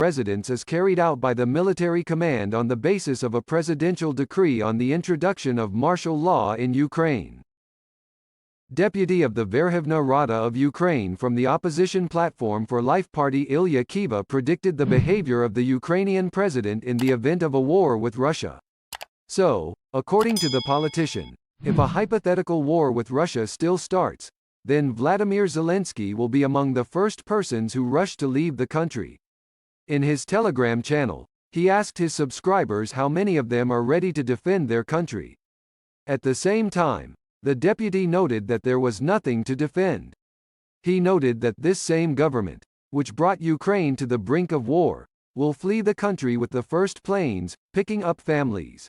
residents is carried out by the military command on the basis of a presidential decree on the introduction of martial law in Ukraine. Deputy of the Verkhovna Rada of Ukraine from the opposition Platform for Life Party Ilya Kiva predicted the behavior of the Ukrainian president in the event of a war with Russia. So, according to the politician, if a hypothetical war with Russia still starts, then Vladimir Zelensky will be among the first persons who rush to leave the country. In his Telegram channel, he asked his subscribers how many of them are ready to defend their country. At the same time, the deputy noted that there was nothing to defend. He noted that this same government, which brought Ukraine to the brink of war, will flee the country with the first planes, picking up families.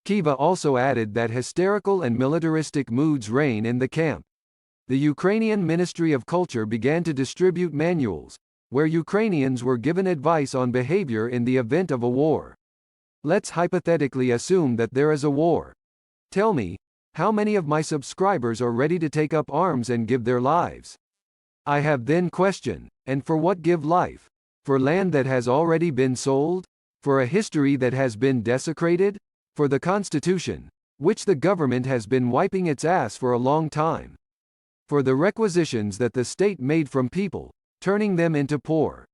Kiva also added that hysterical and militaristic moods reign in the camp. The Ukrainian Ministry of Culture began to distribute manuals, where Ukrainians were given advice on behavior in the event of a war. Let's hypothetically assume that there is a war. Tell me, how many of my subscribers are ready to take up arms and give their lives? I have then questioned, and for what give life? For land that has already been sold? For a history that has been desecrated? For the Constitution, which the government has been wiping its ass for a long time? For the requisitions that the state made from people, turning them into poor,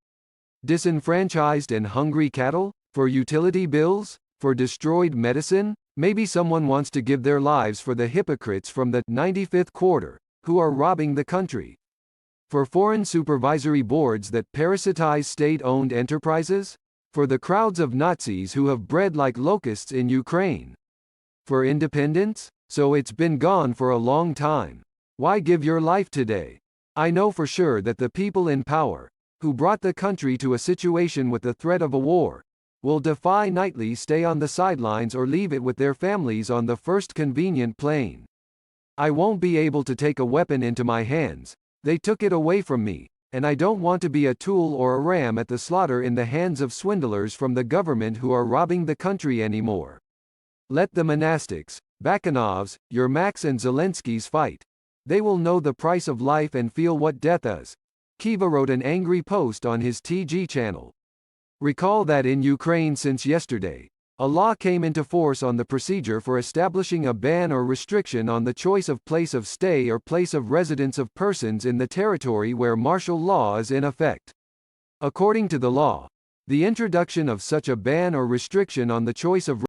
disenfranchised and hungry cattle? For utility bills? For destroyed medicine? Maybe someone wants to give their lives for the hypocrites from the 95th quarter, who are robbing the country. For foreign supervisory boards that parasitize state-owned enterprises? For the crowds of Nazis who have bred like locusts in Ukraine? For independence? So it's been gone for a long time. Why give your life today? I know for sure that the people in power, who brought the country to a situation with the threat of a war, will defy nightly stay on the sidelines or leave it with their families on the first convenient plane. I won't be able to take a weapon into my hands. They took it away from me, and I don't want to be a tool or a ram at the slaughter in the hands of swindlers from the government who are robbing the country anymore. Let the monastics, Bakhanovs, Yermaks and Zelenskys fight. They will know the price of life and feel what death is. Kiva wrote an angry post on his TG channel. Recall that in Ukraine since yesterday, a law came into force on the procedure for establishing a ban or restriction on the choice of place of stay or place of residence of persons in the territory where martial law is in effect. According to the law, the introduction of such a ban or restriction on the choice of